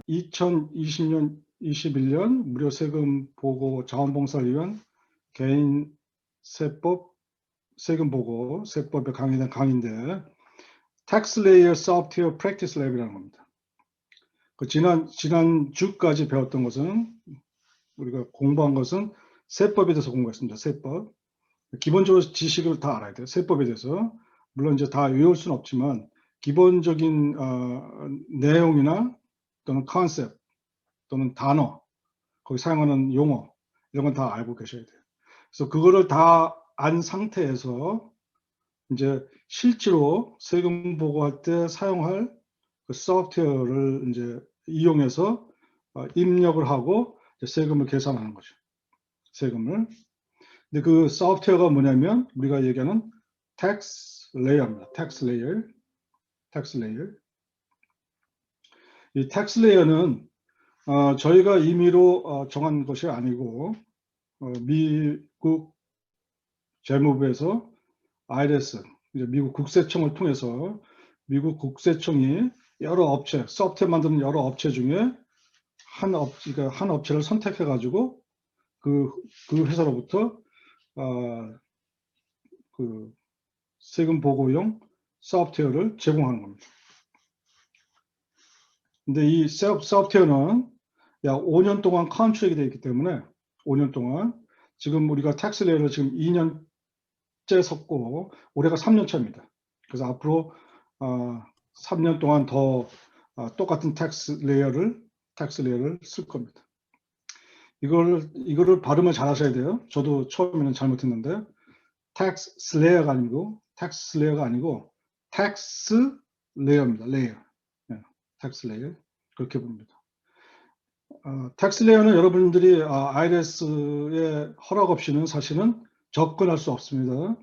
2020년, 21년 무료 세금 보고 자원봉사를 위한 개인 세법, 세금 보고 세법에 강의된 강의인데 Tax Layer Software Practice Lab이라는 겁니다. 그 지난 주까지 배웠던 것은 우리가 공부한 것은 세법에 대해서 공부했습니다. 세법. 기본적으로 지식을 다 알아야 돼요. 세법에 대해서. 물론 이제 다 외울 수는 없지만 기본적인 내용이나 또는 컨셉 또는 단어, 거기 사용하는 용어 이런 건 다 알고 계셔야 돼요. 그래서 그거를 다 안 상태에서 이제 실제로 세금 보고할 때 사용할 그 소프트웨어를 이제 이용해서 입력을 하고 세금을 계산하는 거죠. 세금을. 근데 그 소프트웨어가 뭐냐면 우리가 얘기하는 tax layer입니다. tax layer. tax layer. 이 tax layer는 저희가 임의로 정한 것이 아니고 미국 재무부에서 IRS, 이제 미국 국세청을 통해서 미국 국세청이 여러 업체, 소프트웨어 만드는 여러 업체 중에 한 업체를 선택해 가지고 그 회사로부터 그 세금 보고용 소프트웨어를 제공하는 겁니다. 근데 이 소프트웨어는 약 5년 동안 컨트랙이 되어 있기 때문에 5년 동안 지금 우리가 텍스 레이어를 지금 2년째 섰고 올해가 3년 차입니다. 그래서 앞으로 3년 동안 더 똑같은 텍스 레이어를 쓸 겁니다. 이거를 발음을 잘 하셔야 돼요. 저도 처음에는 잘못했는데 텍스 레이어가 아니고 텍스 레이어입니다. 레이어. 텍스 레이어. 그렇게 봅니다. 텍스 레이어는 여러분들이 IRS의 허락 없이는 사실은 접근할 수 없습니다.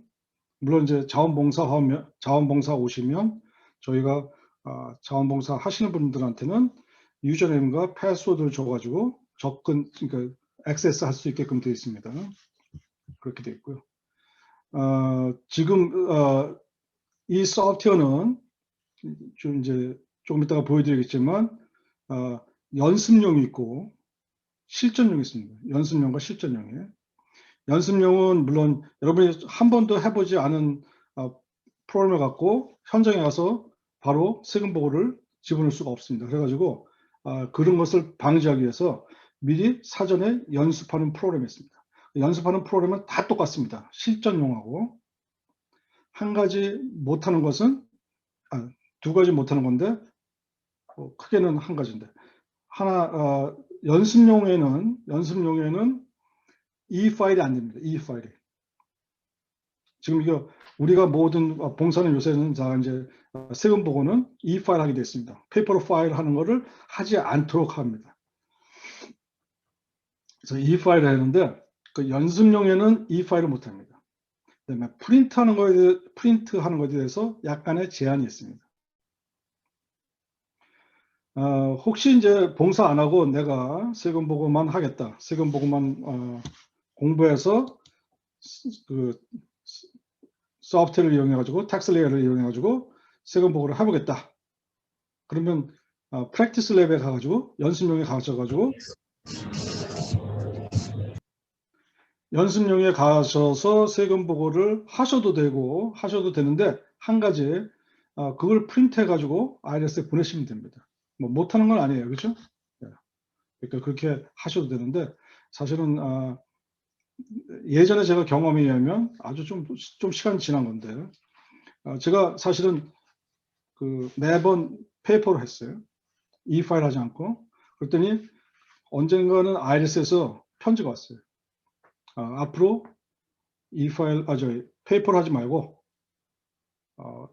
물론 이제 자원봉사 오시면 저희가 자원봉사 하시는 분들한테는 유저네임과 패스워드를 줘가지고 그러니까 액세스 할 수 있게끔 되어 있습니다. 그렇게 되어 있고요. 지금 이 소프트웨어는 조금 이따가 보여드리겠지만 연습용이 있고 실전용이 있습니다. 연습용과 실전용이에요. 연습용은 물론 여러분이 한 번도 해보지 않은 프로그램을 갖고 현장에 가서 바로 세금 보고를 집어넣을 수가 없습니다. 그래가지고 그런 것을 방지하기 위해서 미리 사전에 연습하는 프로그램이 있습니다. 연습하는 프로그램은 다 똑같습니다. 실전용하고 한 가지 못하는 것은 두 가지 못하는 건데 크게는 한 가지인데 연습용에는 이 파일이 안 됩니다. 이 파일이. 지금 이거 우리가 모든 봉사는 요새는 다 이제 세금 보고는 이 파일 하게 됐습니다. 페이퍼로 파일 하는 거를 하지 않도록 합니다. 그래서 이 파일을 했는데 그 연습용에는 이 파일을 못 합니다. 그다음에 프린트하는 것에 대해서 약간의 제한이 있습니다. 혹시 이제 봉사 안 하고 내가 세금 보고만 하겠다. 세금 보고만 공부해서 그 소프트웨어를 이용해 가지고 텍스 레이어를 이용해 가지고 세금 보고를 해보겠다. 그러면 프랙티스 랩에 가가지고 연습용에 가셔가지고 연습용에 가셔서 세금 보고를 하셔도 되는데 한 가지 그걸 프린트해 가지고 IRS에 보내시면 됩니다. 뭐 못하는 건 아니에요, 그렇죠? 그러니까 그렇게 하셔도 되는데 사실은 예전에 제가 경험에 의하면 아주 좀 시간 지난 건데 제가 사실은 그 매번 페이퍼로 했어요. 이 파일 하지 않고. 그랬더니 언젠가는 IRS에서 편지가 왔어요. 앞으로 이 파일, 페이퍼로 하지 말고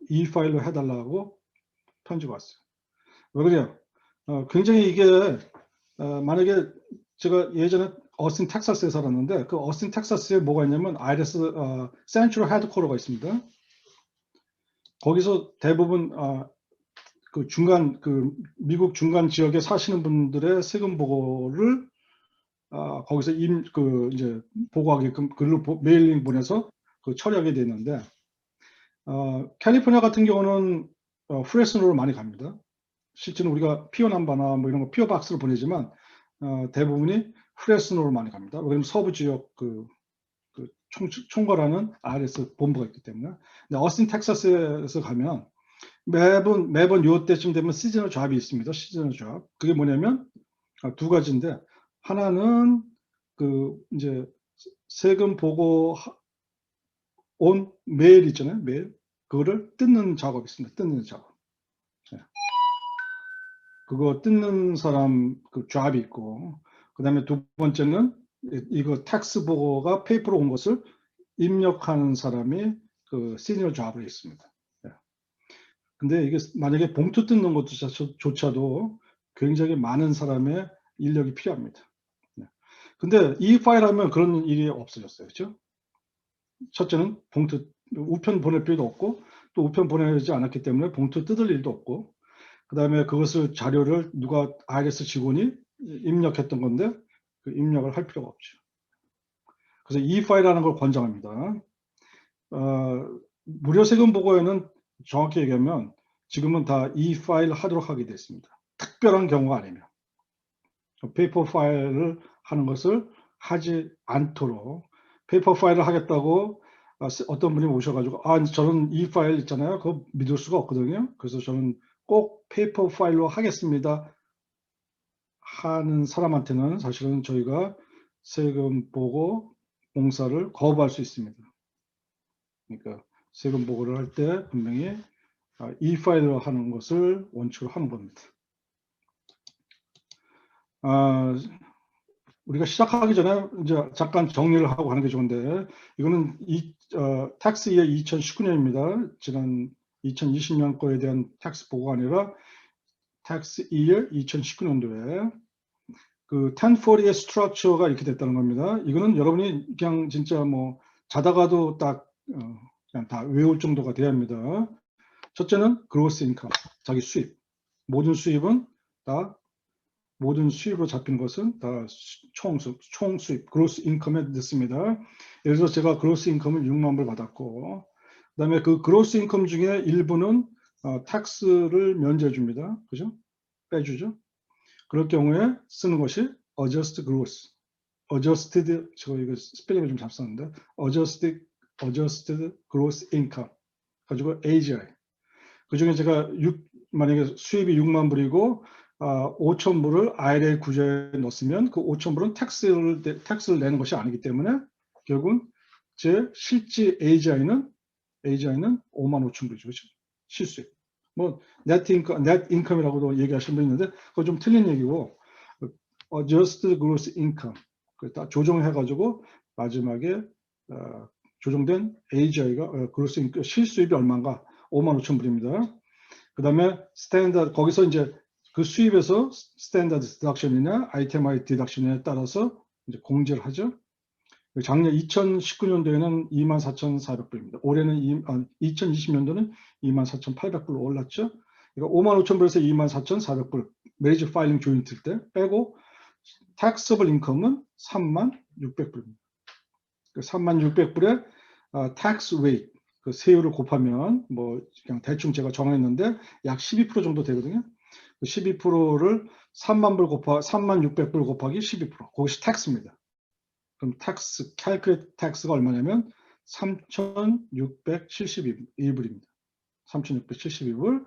이 파일로 해달라고 편지가 왔어요. 왜 그래요? 굉장히 이게 만약에 제가 예전에 어스틴 텍사스에 살았는데 그 어스틴 텍사스에 뭐가 있냐면 IRS 센트럴 헤드쿼터가 있습니다. 거기서 대부분 그 미국 중간 지역에 사시는 분들의 세금 보고를 거기서 이제 보고하게끔 글로 메일링 보내서 그 처리하게 되는데 캘리포니아 같은 경우는 프레스노로 많이 갑니다. 실제는 우리가 피오 남바나 뭐 이런 거 피오 박스로 보내지만 대부분이 프레스노로 많이 갑니다. 왜냐면 서부 지역 그 총괄하는 IRS 본부가 있기 때문에. 근데 어스틴 텍사스에서 가면 매번 요때쯤 되면 시즈널 잡이 있습니다. 시즈널 잡. 그게 뭐냐면 두 가지인데, 하나는 그 이제 세금 보고 온 메일 있잖아요. 메일. 그거를 뜯는 작업이 있습니다. 뜯는 작업. 그거 뜯는 사람 그 잡이 있고, 그 다음에 두 번째는 이거 텍스 보고가 페이퍼로 온 것을 입력하는 사람이 그 시니어 잡으로 있습니다. 근데 이게 만약에 봉투 뜯는 것조차도 굉장히 많은 사람의 인력이 필요합니다. 근데 이 파일 하면 그런 일이 없어졌어요. 그렇죠? 첫째는 봉투 우편 보낼 필요도 없고, 또 우편 보내지 않았기 때문에 봉투 뜯을 일도 없고, 그 다음에 그것을 자료를 누가 IRS 직원이 입력했던 건데 그 입력을 할 필요가 없죠. 그래서 이 파일이라는 걸 권장합니다. 무료 세금 보고에는 정확히 얘기하면 지금은 다 이 파일 하도록 하게 됐습니다. 특별한 경우가 아니면 페이퍼 파일을 하는 것을 하지 않도록, 페이퍼 파일을 하겠다고 어떤 분이 오셔가지고 저는 이 파일 있잖아요. 그거 믿을 수가 없거든요. 그래서 저는 꼭 페이퍼 파일로 하겠습니다 하는 사람한테는 사실은 저희가 세금 보고 공사를 거부할 수 있습니다. 그러니까 세금 보고를 할 때 분명히 이 파일로 하는 것을 원칙으로 하는 겁니다. 우리가 시작하기 전에 이제 잠깐 정리를 하고 하는 게 좋은데, 이거는 텍스 이어 2019년입니다. 지난 2020년 거에 대한 텍스 보고가 아니라 텍스 이어 2019년도에 그 1040의 스트럭처가 이렇게 됐다는 겁니다. 이거는 여러분이 그냥 진짜 뭐 자다가도 딱 그냥 다 외울 정도가 돼야 합니다. 첫째는 gross income, 자기 수입. 모든 수입은 다 모든 수입으로 잡힌 것은 다 총수입, gross income에 넣습니다. 예를 들어서 제가 gross income을 6만 불 받았고, 그 다음에 그 gross income 중에 일부는 텍스를 면제해 줍니다. 그죠? 빼주죠. 그럴 경우에 쓰는 것이 adjusted gross, adjusted, 이거 스펠링을 좀 잡았는데, adjusted gross income 가지고 AGI. 그 중에 제가 만약에 수입이 6만 불이고 5천 불을 IRA 구조에 넣었으면 그 5천 불은 텍스를 내는 것이 아니기 때문에 결국은 제 실제 AGI는 5만 5천 불이죠. 그렇죠? 실수입. 뭐 net income이라고도 얘기하시는 분 있는데 그거 좀 틀린 얘기고, adjusted gross income 딱 조정해가지고 마지막에 조정된 AGI가 gross income 실수입이 얼마인가 5만 5천 불입니다. 그 다음에 스탠다드, 거기서 이제 그 수입에서 스탠다드 디덕션이나 아이템아이 디덕션에 따라서 이제 공제를 하죠. 작년 2019년도에는 24,400불입니다. 올해는 2020년도는 24,800불로 올랐죠. 그러니까 55,000불에서 24,400불 메리지 파일링 조인트 때 빼고 taxable income은 36,600불입니다. 그 36,600불에 tax rate, 그 세율을 곱하면 뭐 그냥 대충 제가 정했는데 약 12% 정도 되거든요. 그 12%를 36,600불 곱하기 12%, 그것이 텍스입니다. 그럼 텍스, calculate 텍스가 얼마냐면 3,672불입니다. 3,672불,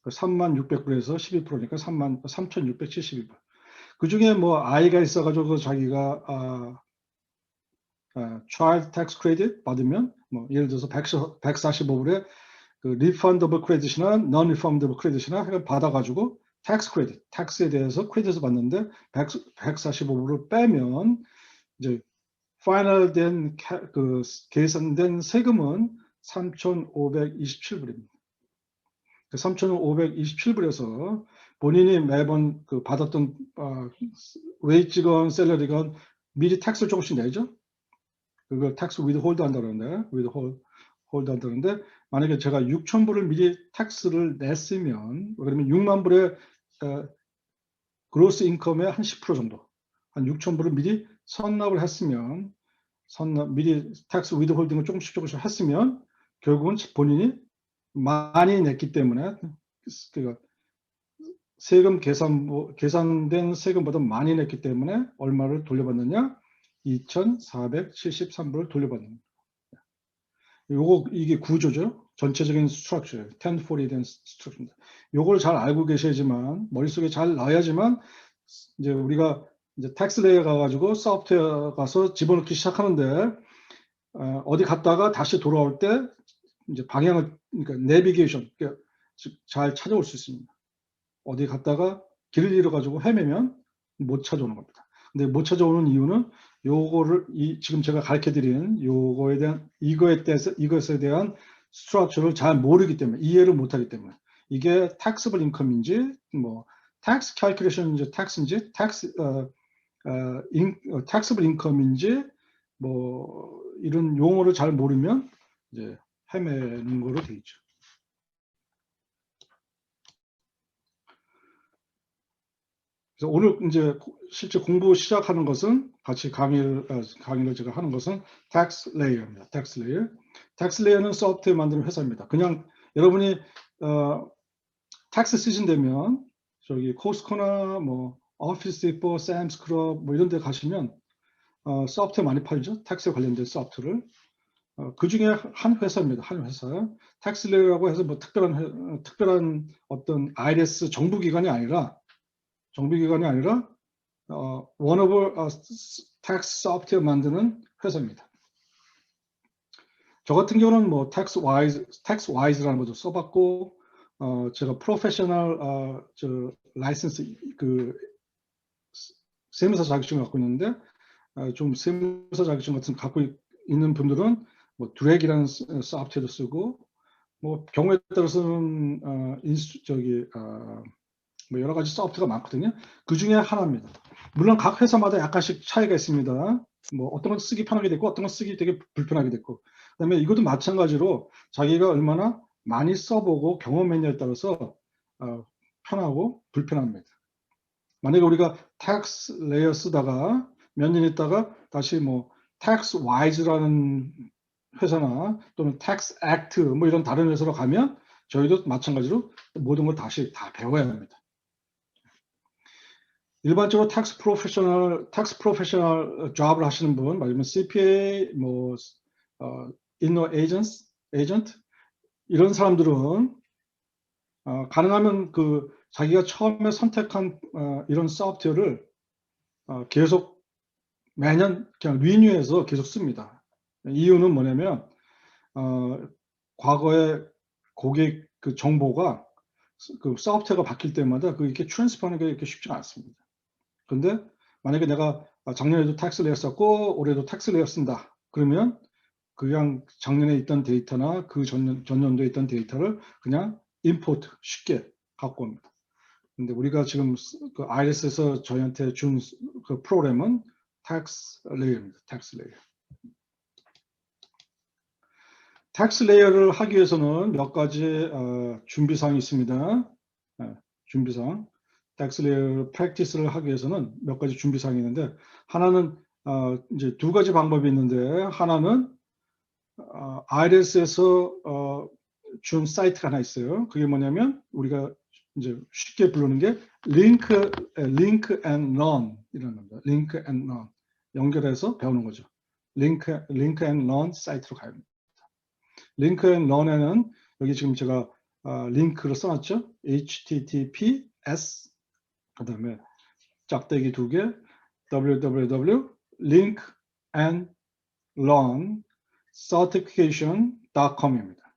36,600불에서 12%니까 3,672불. 그 중에 뭐 아이가 있어가지고 자기가 child tax credit 받으면 뭐 예를 들어서 145불에 그 refundable credit이나 non-refundable credit이나 받아가지고 tax credit, 텍스에 대해서 크레딧을 받는데 145불을 빼면 이제 파이널 된 그 계산된 세금은 3,527불입니다. 그 3,527불에서 본인이 매번 그 받았던 웨이지건 샐러리건 미리 텍스를 조금씩 내죠. 그걸 텍스 위드홀드 한다는데, 위드홀드 한다는데, 만약에 제가 6,000불을 미리 텍스를 냈으면, 그러면 6만 불의 그로스 인컴의 한 10% 정도, 한 6,000불을 미리 선납을 했으면, 미리 텍스 위드홀딩을 조금씩 했으면, 결국은 본인이 많이 냈기 때문에, 세금 계산된 세금보다 많이 냈기 때문에 얼마를 돌려받느냐? 2,473불을 돌려받는. 이게 구조죠. 전체적인 스트럭처, 1040에 대한 스트럭처입니다. 요걸 잘 알고 계셔야지만, 머릿속에 잘 넣어야지만, 이제 우리가 이제 텍스 레이어 가가지고 소프트웨어 가서 집어넣기 시작하는데, 어디 갔다가 다시 돌아올 때, 이제 방향을, 그러니까 내비게이션, 그러니까 잘 찾아올 수 있습니다. 어디 갔다가 길을 잃어가지고 헤매면 못 찾아오는 겁니다. 근데 못 찾아오는 이유는 요거를 지금 제가 가르쳐드린 이것에 대한 스트럭처를 잘 모르기 때문에, 이해를 못하기 때문에, 이게 taxable income인지 뭐 tax calculation인지 taxable income인지 뭐 이런 용어를 잘 모르면 이제 헤매는 거로 돼 있죠. 그래서 오늘 이제 실제 공부 시작하는 것은 같이 강의를 제가 하는 것은 tax layer입니다. tax layer. tax layer는 소프트웨어 만드는 회사입니다. 그냥 여러분이 tax 시즌 되면 저기 코스코나 뭐 오피스 디포, 샘스 클럽 뭐 이런 데 가시면 소프트웨어 많이 팔죠. 텍스에 관련된 소프트웨어를. 그 중에 한 회사입니다. 한 회사. tax layer라고 해서 뭐 특별한 어떤 IRS 정부기관이 아니라 one of tax software 만드는 회사입니다. 저 같은 경우는 뭐 taxwise라는 것도 써봤고, 제가 프로페셔널 라이센스 세무사 자격증을 갖고 있는데, 좀 세무사 자격증 같은 갖고 있는 분들은 뭐 드랙이라는 소프트웨어도 쓰고, 뭐 경우에 따라서는 뭐 여러 가지 소프트웨어가 많거든요. 그 중에 하나입니다. 물론 각 회사마다 약간씩 차이가 있습니다. 뭐 어떤 건 쓰기 편하게 됐고 어떤 건 쓰기 되게 불편하게 됐고, 그다음에 이것도 마찬가지로 자기가 얼마나 많이 써보고 경험했냐에 따라서 편하고 불편합니다. 만약에 우리가 tax layer 쓰다가 몇 년 있다가 다시 뭐 taxwise라는 회사나 또는 tax act 뭐 이런 다른 회사로 가면 저희도 마찬가지로 모든 걸 다시 다 배워야 합니다. 일반적으로 tax professional job을 하시는 분, 말하자면 CPA, 뭐 inner agent 이런 사람들은 가능하면 그 자기가 처음에 선택한 이런 소프트웨어를 계속 매년 그냥 리뉴해서 계속 씁니다. 이유는 뭐냐면 과거에 고객 그 정보가 그 소프트웨어가 바뀔 때마다 그 이렇게 트랜스퍼하는 게 이렇게 쉽지 않습니다. 그런데 만약에 내가 작년에도 텍스 레이어 썼고 올해도 텍스 레이어 쓴다. 그러면 그냥 작년에 있던 데이터나 그 전년도에 있던 데이터를 그냥 임포트 쉽게 갖고 옵니다. 근데 우리가 지금 그 IRS에서 저희한테 준 그 프로그램은 텍스 레이어입니다. 텍스 레이어. 텍스 레이어를 하기 위해서는 몇 가지 준비사항이 있습니다. 준비사항. 텍스 레이어 프랙티스를 하기 위해서는 몇 가지 준비사항이 있는데, 하나는 이제 두 가지 방법이 있는데, 하나는 IRS에서 준 사이트가 하나 있어요. 그게 뭐냐면 우리가 이제 쉽게 부르는 게 link and learn 이라는 겁니다. link and learn. 연결해서 배우는 거죠. link and learn 사이트로 가야 합니다. link and learn에는 여기 지금 제가 링크를 써놨죠. https 그다음에 짝대기 2개 www link and learn certification.com입니다.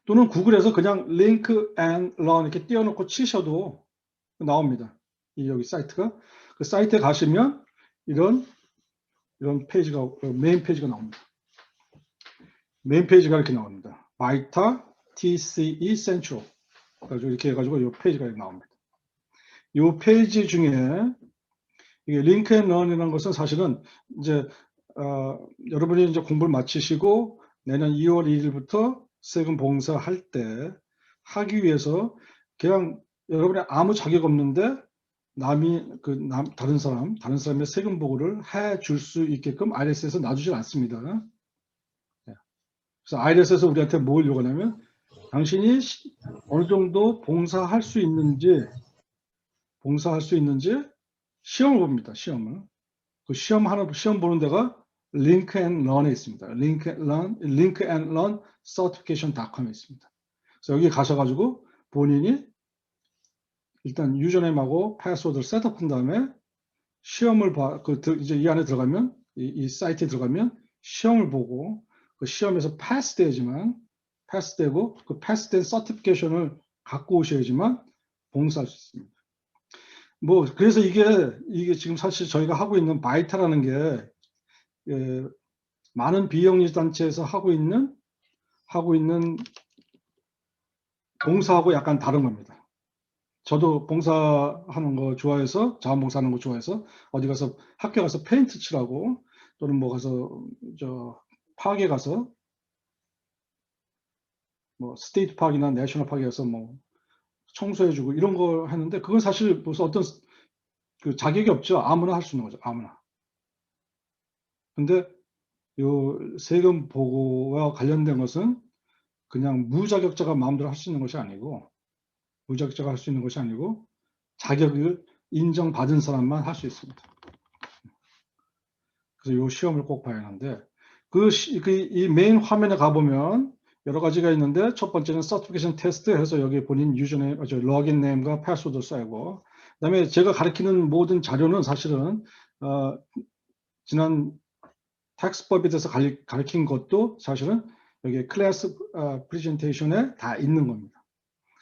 또는 구글에서 그냥 link and learn 이렇게 띄워놓고 치셔도 나옵니다. 여기 사이트가. 그 사이트에 가시면 이런 페이지가 메인 페이지가 나옵니다. 메인 페이지가 이렇게 나옵니다. 바이타 TCE Central. 그래가지고 이렇게 해가지고 이 페이지가 나옵니다. 이 페이지 중에 이게 링크 앤 런이라는 것은 사실은 이제 여러분이 이제 공부를 마치시고 내년 2월 2일부터 세금 봉사할 때 하기 위해서 그냥 여러분이 아무 자격 없는데 다른 사람의 세금 보고를 해줄 수 있게끔 IRS에서 놔주질 않습니다. 그래서 IRS에서 우리한테 뭘 요구하냐면 당신이 어느 정도 봉사할 수 있는지 시험을 봅니다. 시험을. 그 시험 보는 데가 링크 앤 런에 있습니다. 링크 앤 런 certification.com에 있습니다. 그래서 여기 가셔가지고 본인이 일단 유저네임하고 패스워드를 셋업한 다음에 시험을 이제 이 안에 들어가면 이 사이트에 들어가면 시험을 보고 그 시험에서 패스되고 그 패스된 서티피케이션을 갖고 오셔야지만 봉사할 수 있습니다. 뭐 그래서 이게 지금 사실 저희가 하고 있는 바이타라는 게 많은 비영리 단체에서 하고 있는 봉사하고 약간 다른 겁니다. 저도 봉사하는 거 좋아해서 자원봉사하는 거 좋아해서 어디 가서 학교 가서 페인트 칠하고 또는 뭐 가서 파크에 가서 뭐 스테이트 파크나 내셔널 파크에 가서 뭐 청소해주고 이런 걸 하는데 그건 사실 무슨 어떤 그 자격이 없죠. 아무나 할 수 있는 거죠. 아무나. 근데 요 세금 보고와 관련된 것은 그냥 무자격자가 마음대로 할 수 있는 것이 아니고 자격을 인정받은 사람만 할 수 있습니다. 그래서 요 시험을 꼭 봐야 하는데 이 메인 화면에 가보면 여러 가지가 있는데 첫 번째는 서티피케이션 테스트 해서 여기 본인 유저네임, 로그인 네임과 패스워드 써야고 그다음에 제가 가르치는 모든 자료는 사실은 지난 텍스법에 대해서 가르친 것도 사실은 여기 클래스 프레젠테이션에 다 있는 겁니다.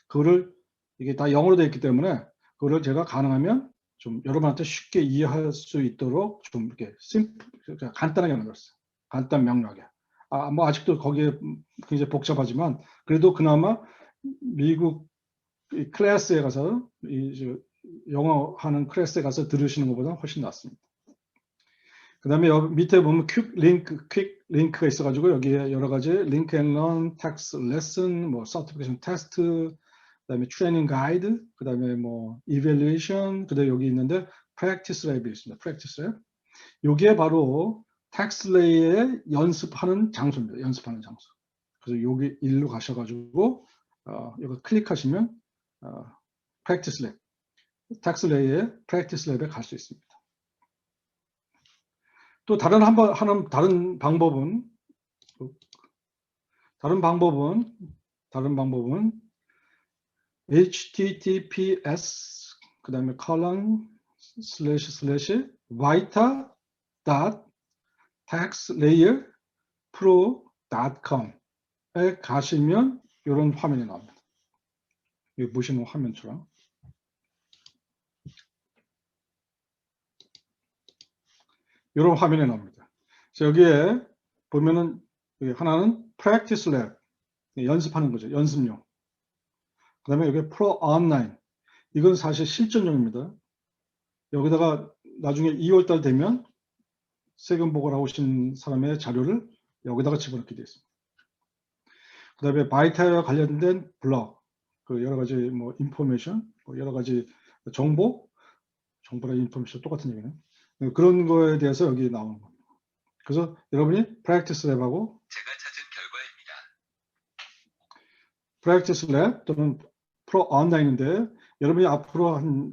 그거를 이게 다 영어로 되어 있기 때문에 그거를 제가 가능하면 좀 여러분한테 쉽게 이해할 수 있도록 좀 이렇게 간단하게 만들었어요. 간단 명료하게. 뭐 아직도 거기에 굉장히 복잡하지만 그래도 그나마 미국 클래스에 가서 영어 하는 클래스에 가서 들으시는 것보다 훨씬 낫습니다. 그 다음에 여기 밑에 보면 퀵 링크가 있어가지고 여기에 여러 가지 링크 앤 런, 텍스 레슨, 뭐 서티피케이션 테스트, 그 다음에 트레이닝 가이드, 그 다음에 뭐 이밸루에이션, 그 다음에 여기 있는데 프랙티스 랩이 있습니다. 프랙티스 랩. 여기에 바로 텍스레이에 연습하는 장소입니다. 연습하는 장소. 그래서 여기 일로 가셔가지고 이거 클릭하시면 프랙티스 랩, 텍스레이의 프랙티스 랩에 갈 수 있습니다. 또 다른 방법은 https 그 다음에 vita.taxlayerpro.com에 가시면 이런 화면이 나옵니다. 여기 보시는 화면처럼. 이런 화면이 나옵니다. 그래서 여기에 보면은 여기 하나는 practice lab, 연습하는 거죠. 연습용. 그 다음에 여기 pro online, 이건 사실 실전용입니다. 여기다가 나중에 2월달 되면 세금 보고를 하고 오신 사람의 자료를 여기다가 집어넣게 되어 있습니다. 그 다음에 바이타와 관련된 블ог, 그 여러 가지 뭐 인포메이션, 여러 가지 정보랑 인포메이션 똑같은 얘기는 그런 거에 대해서 여기 나오는 겁니다. 그래서 여러분이 프랙티스 랩하고 제가 찾은 결과입니다. 프랙티스 랩 또는 프로 온라인인데 여러분이 앞으로 한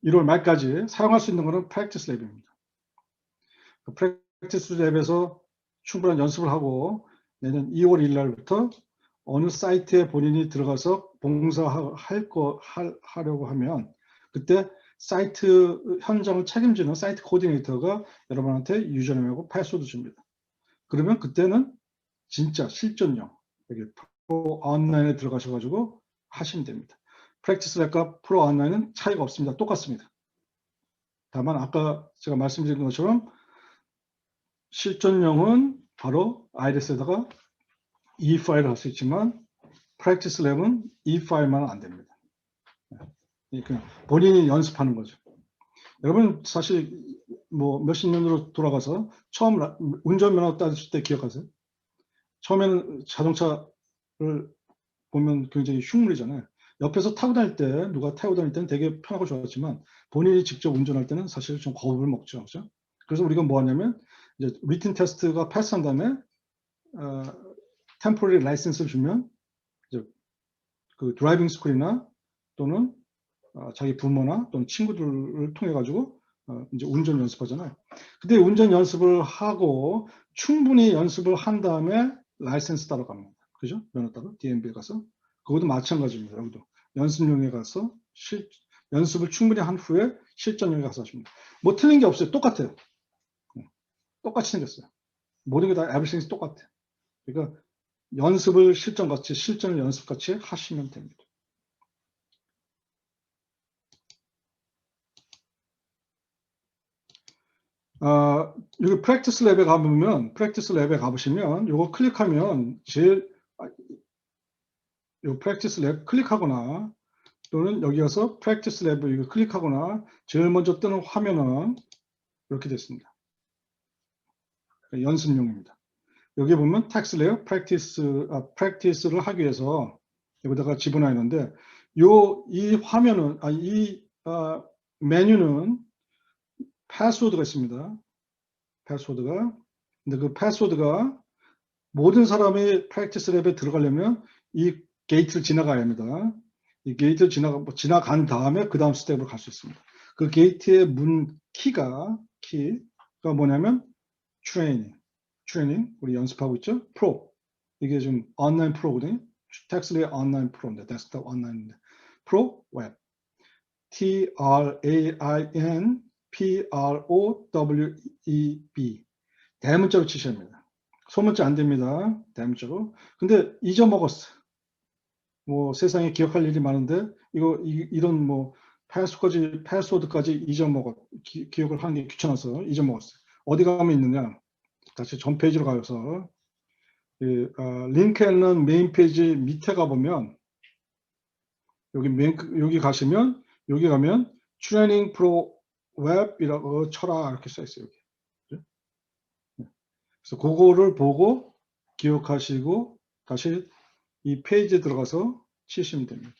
1월 말까지 사용할 수 있는 것은 프랙티스 랩입니다. 프랙티스 랩에서 충분한 연습을 하고 내년 2월 1일 날부터 어느 사이트에 본인이 들어가서 봉사하려고 하면 그때 사이트 현장을 책임지는 사이트 코디네이터가 여러분한테 유저네임하고 패스워드 줍니다. 그러면 그때는 진짜 실전용 여기 프로 온라인에 들어가셔가지고 하시면 됩니다. 프랙티스 랩과 프로 온라인은 차이가 없습니다. 똑같습니다. 다만 아까 제가 말씀드린 것처럼 실전용은 바로 아이레스에다가 E 파일을 할 수 있지만 프랙티스 랩은 E 파일만 안 됩니다. 그냥 본인이 연습하는 거죠. 여러분 사실 뭐 몇십 년으로 돌아가서 처음 운전면허 따실 때 기억하세요? 처음에는 자동차를 보면 굉장히 흉물이잖아요. 옆에서 타고 다닐 때 누가 타고 다닐 때는 되게 편하고 좋았지만 본인이 직접 운전할 때는 사실 좀 겁을 먹죠. 그렇죠? 그래서 우리가 뭐 하냐면 이제 리튼 테스트가 패스한 다음에 템포러리 라이센스를 주면 이제 그 드라이빙 스쿨이나 또는 자기 부모나 또는 친구들을 통해 가지고 이제 운전 연습하잖아요. 근데 운전 연습을 하고 충분히 연습을 한 다음에 라이센스 따러 갑니다. 그죠? 면허 따러 DMV에 가서. 그것도 마찬가지입니다. 여기도 연습용에 가서 연습을 충분히 한 후에 실전용에 가서 하십니다. 뭐 틀린 게 없어요. 똑같아요. 똑같이 생겼어요. 모든 게 다 everything 똑같아요. 그러니까 연습을 실전같이, 실전을 연습같이 하시면 됩니다. 여기 프랙티스 랩에 가보면, 프랙티스 랩에 가보시면, 요거 클릭하면, 요 프랙티스 랩 클릭하거나, 또는 여기 가서 프랙티스 랩을 이거 클릭하거나, 제일 먼저 뜨는 화면은 이렇게 됐습니다. 연습용입니다. 여기 보면 텍스트 레이어 프랙티스를 하기 위해서 여기다가 집어넣어 있는데, 이 화면은, 메뉴는 패스워드가 있습니다. 패스워드가. 근데 그 패스워드가 모든 사람이 프랙티스 랩에 들어가려면 이 게이트를 지나가야 합니다. 이 게이트를 지나간 다음에 그 다음 스텝으로 갈 수 있습니다. 그 게이트의 키가 뭐냐면 트레이닝, 우리 연습하고 있죠? 프로. 이게 좀 온라인 프로거든요. 텍스트 레이어 온라인 프로인데, 데스크톱 온라인인데. 프로, 웹. TRAIN PROWEB. 대문자로 치셔야 합니다. 소문자 안 됩니다. 대문자로. 근데 잊어먹었어. 뭐 세상에 기억할 일이 많은데 이런 뭐 패스워드까지 기억을 하는 게 귀찮아서 잊어먹었어요. 어디 가면 있느냐? 다시 전 페이지로 가서 링크앤런 메인 페이지 밑에 가보면 여기 가시면 여기 가면 트레이닝 프로 웹이라고 쳐라 이렇게 써 있어요. 여기. 그래서 그거를 보고 기억하시고 다시 이 페이지에 들어가서 치시면 됩니다.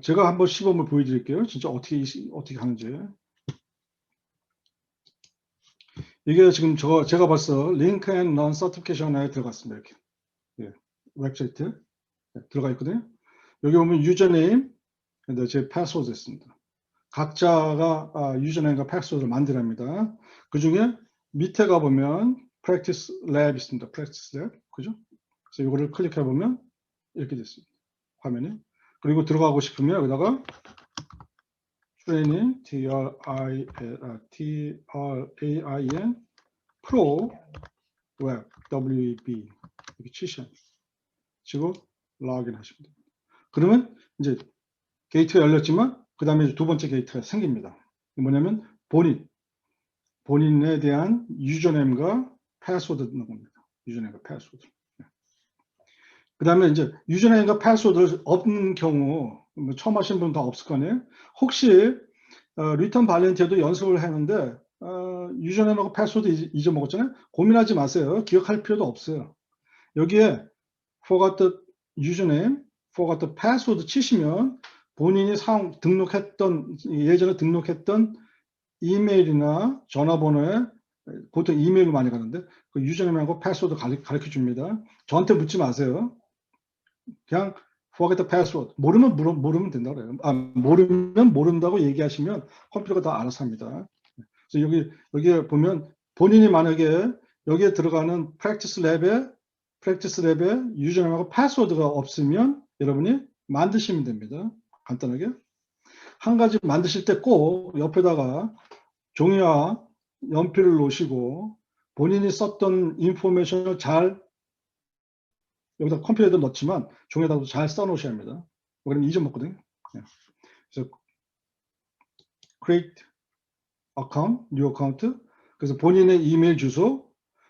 제가 한번 시범을 보여드릴게요. 진짜 어떻게 하는지. 이게 지금 제가 벌써 링크 앤 런 서티피케이션에 들어갔습니다. 이렇게 웹사이트 들어가 있거든요. 여기 보면 유저네임, 근데 제 패스워드 있습니다. 각자가 유저네임과 패스워드를 만들합니다. 그 중에 밑에 가보면 practice lab 있습니다. practice lab, 그죠? 그래서 이거를 클릭해 보면 이렇게 됐습니다. 화면이. 그리고 들어가고 싶으면 여기다가 training TRAIN pro web WEB 이렇게 치시면 치고 로그인 하시면 됩니다. 그러면 이제 게이트가 열렸지만 그 다음에 두 번째 게이트가 생깁니다. 뭐냐면 본인에 대한 유저네임과 패스워드 넣는 겁니다. 유저네임과 패스워드. 그 다음에 이제 유저네임과 패스워드를 없는 경우 처음 하신 분 다 없을 거 아니에요. 혹시 리턴 발렌트에도 연습을 했는데 유저네임하고 패스워드 잊어먹었잖아요. 고민하지 마세요. 기억할 필요도 없어요. 여기에 forgot the username, forgot the password 치시면 본인이 예전에 등록했던 이메일이나 전화번호에 보통 이메일을 많이 가는데 그 유저네임하고 패스워드 가르쳐 줍니다. 저한테 묻지 마세요. 그냥 forget the password. 모르면 된다고 그래요. 모르면 모른다고 얘기하시면 컴퓨터가 다 알아서 합니다. 그래서 여기에 보면 본인이 만약에 여기에 들어가는 프랙티스 랩에 유저네임하고 패스워드가 없으면 여러분이 만드시면 됩니다. 간단하게. 한 가지 만드실 때 꼭 옆에다가 종이와 연필을 놓으시고 본인이 썼던 인포메이션을 잘 여기다 컴퓨터에도 넣지만 종이에다도 잘 써놓으셔야 합니다. 그러면 잊어먹거든요. 그래서 create account, new account. 그래서 본인의 이메일 주소,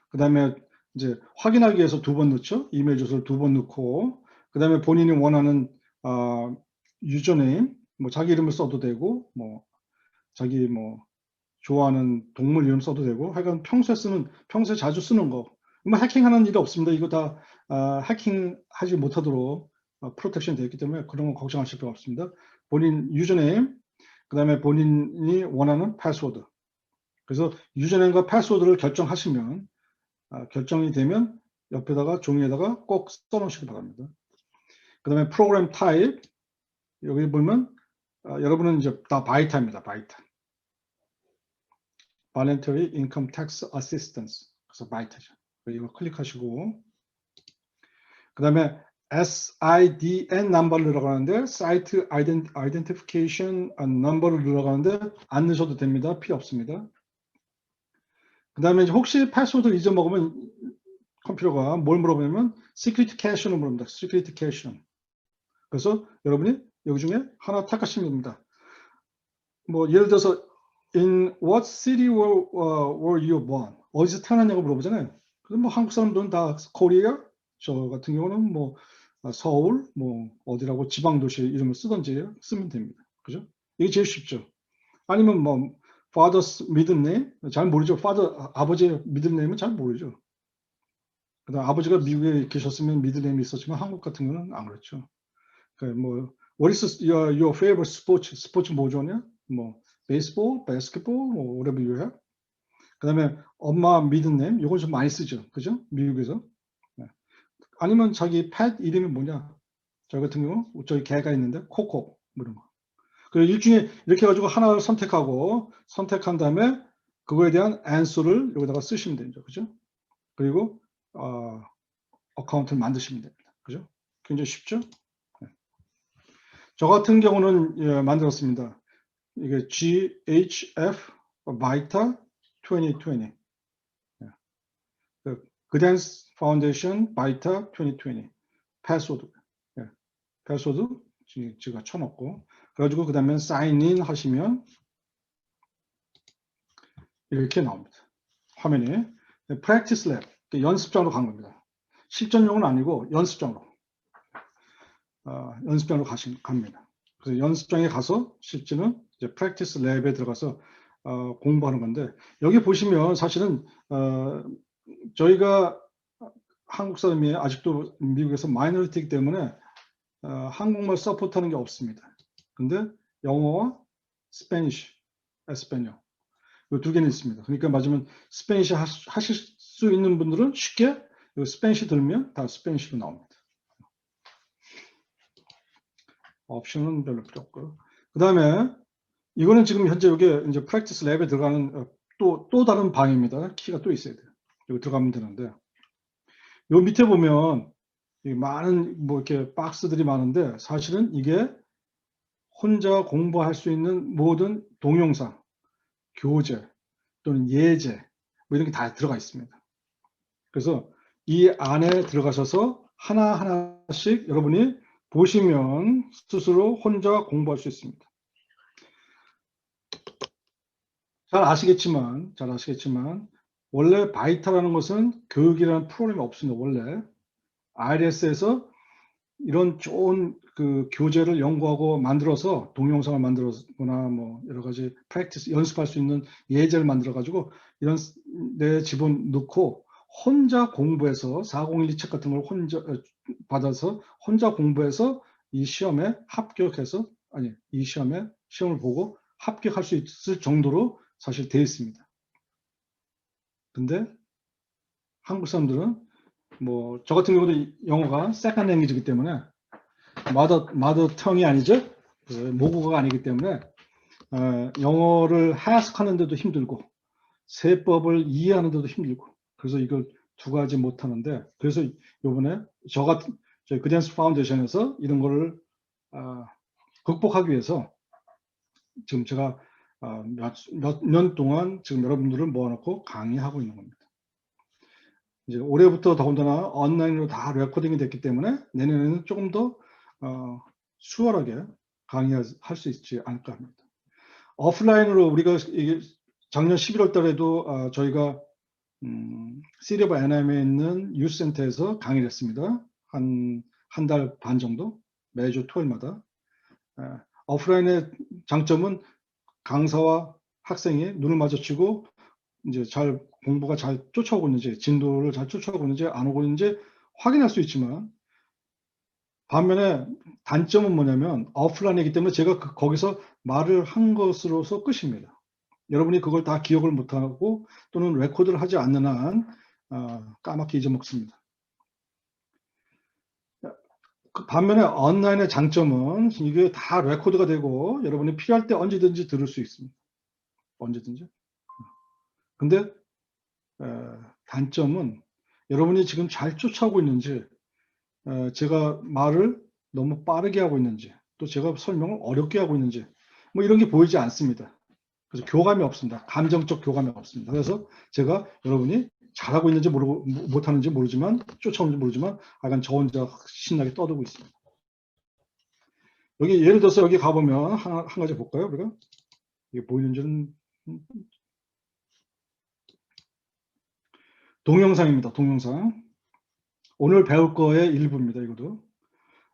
그 다음에 이제 확인하기 위해서 2번 넣죠. 이메일 주소를 2번 넣고, 그 다음에 본인이 원하는 유저네임, 뭐 자기 이름을 써도 되고, 뭐 자기 뭐 좋아하는 동물 이름 써도 되고, 하여간 평소에 자주 쓰는 거. 뭐 해킹하는 일이 없습니다. 이거 다 해킹하지 못하도록 프로텍션 되어 있기 때문에 그런 거 걱정하실 필요 없습니다. 본인 유저네임, 그 다음에 본인이 원하는 패스워드. 그래서 유저네임과 패스워드를 결정하시면 결정이 되면 옆에다가 종이에다가 꼭 써놓으시기 바랍니다. 그 다음에 프로그램 타입, 여기 보면 여러분은 이제 다 바이타입니다. 바이타. Voluntary Income Tax Assistance. 그래서 바이타죠. 이거 클릭하시고, 그 다음에 SIDN 넘버를 들어가는데 Site Identification Number를 들어가는데 안 넣으셔도 됩니다. 필요 없습니다. 그 다음에 혹시 패스워드 잊어먹으면 컴퓨터가 뭘 물어보냐면 Security Cash를 물어봅니다. Security Cash. 그래서 여러분이 여기 중에 하나 택하시면 됩니다. 뭐 예를 들어서 In what city were you born? 어디서 태어났냐고 물어보잖아요. 그럼 뭐 한국 사람들은 다 코리아, 저 같은 경우는 뭐 서울, 뭐 어디라고 지방 도시 이름을 쓰든지 쓰면 됩니다. 그죠? 이게 제일 쉽죠. 아니면 뭐 father's middle name 잘 모르죠. father 아버지의 middle name은 잘 모르죠. 그다음 아버지가 미국에 계셨으면 middle name이 있었지만 한국 같은 경우는 안 그렇죠. 그러니까 뭐 what is your favorite sport? 스포츠 뭐 좋아하냐? 뭐 baseball, basketball, 뭐 whatever you have. 그다음에 엄마 middle name 이건 좀 많이 쓰죠. 그죠? 미국에서. 네. 아니면 자기 펫 이름이 뭐냐? 저 같은 경우 저희 개가 있는데 코코 뭐 이런 거. 그 일중에 이렇게 해가지고 하나를 선택하고 선택한 다음에 그거에 대한 answer를 여기다가 쓰시면 됩니다. 그죠? 그리고 어카운트를 만드시면 됩니다. 그죠? 굉장히 쉽죠? 네. 저 같은 경우는 예, 만들었습니다. 이게 GHF Vita 2020 그댄스 파운데이션 Vita 2020 패스워드 패스워드 제가 쳐놓고 그래가지고 그 다음에 사인인 하시면 이렇게 나옵니다. 화면에 프랙티스 랩 연습장으로 간 겁니다. 실전용은 아니고 연습장으로 연습장으로 갑니다. 그래서 연습장에 가서 실제는 이제 프랙티스 랩에 들어가서 공부하는 건데 여기 보시면 사실은 저희가 한국 사람이 아직도 미국에서 마이너리티이기 때문에 한국말 서포트하는 게 없습니다. 근데 영어와 스페니쉬, 에스페뇨 이 두 개는 있습니다. 그러니까 맞으면 스페니쉬 하실 수 있는 분들은 쉽게 스페니쉬 들면 다 스페니쉬로 나옵니다. 옵션은 별로 필요 없고요. 그 다음에 이거는 지금 현재 이게 이제 프랙티스 랩에 들어가는 또 다른 방입니다. 키가 또 있어야 돼요. 여기 들어가면 되는데 요 밑에 보면 많은 뭐 이렇게 박스들이 많은데 사실은 이게 혼자 공부할 수 있는 모든 동영상, 교재 또는 예제 뭐 이런 게 다 들어가 있습니다. 그래서 이 안에 들어가셔서 하나하나씩 여러분이 보시면 스스로 혼자 공부할 수 있습니다. 잘 아시겠지만 원래 바이타라는 것은 교육이라는 프로그램이 없습니다. 원래 IRS에서 이런 좋은 그 교재를 연구하고 만들어서 동영상을 만들거나 뭐 여러 가지 프랙티스 연습할 수 있는 예제를 만들어 가지고 이런 내 집은 넣고 혼자 공부해서 401 책 같은 걸 혼자 받아서 혼자 공부해서 이 시험에 합격해서 이 시험에 시험을 보고 합격할 수 있을 정도로 사실 되어 있습니다. 근데 한국 사람들은 뭐 저 같은 경우도 영어가 세컨 랭귀지이기 때문에 마더 텅이 아니죠. 모국어가 아니기 때문에 영어를 해석하는데도 힘들고 세법을 이해하는데도 힘들고 그래서 이걸 두 가지 못 하는데 그래서 요번에 저희 그댄스 파운데이션에서 이런 거를 극복하기 위해서 지금 제가 몇 년 동안 지금 여러분들을 모아놓고 강의하고 있는 겁니다. 이제 올해부터 더군다나 온라인으로 다 레코딩이 됐기 때문에 내년에는 조금 더 수월하게 강의할 수 있지 않을까 합니다. 오프라인으로 우리가 작년 11월 달에도 저희가 시리 오브 NM에 있는 유스센터에서 강의를 했습니다. 한 달 반 정도 매주 토요일마다. 오프라인의 장점은 강사와 학생이 눈을 마주치고 이제 공부가 잘 쫓아오고 있는지 진도를 잘 쫓아오고 있는지 안 오고 있는지 확인할 수 있지만 반면에 단점은 뭐냐면 오프라인이기 때문에 제가 거기서 말을 한 것으로서 끝입니다. 여러분이 그걸 다 기억을 못하고 또는 레코드를 하지 않는 한 까맣게 잊어먹습니다. 반면에 온라인의 장점은 이게 다 레코드가 되고 여러분이 필요할 때 언제든지 들을 수 있습니다. 언제든지. 근데 단점은 여러분이 지금 잘 쫓아오고 있는지, 제가 말을 너무 빠르게 하고 있는지, 또 제가 설명을 어렵게 하고 있는지, 뭐 이런 게 보이지 않습니다. 그래서 교감이 없습니다. 감정적 교감이 없습니다. 그래서 제가 여러분이 잘하고 있는지 모르고, 못하는지 모르지만, 쫓아오는지 모르지만, 약간 저 혼자 신나게 떠들고 있습니다. 여기 예를 들어서 여기 가보면 한 가지 볼까요? 우리가 이게 보이는지는 동영상입니다. 동영상. 오늘 배울 거의 일부입니다. 이것도.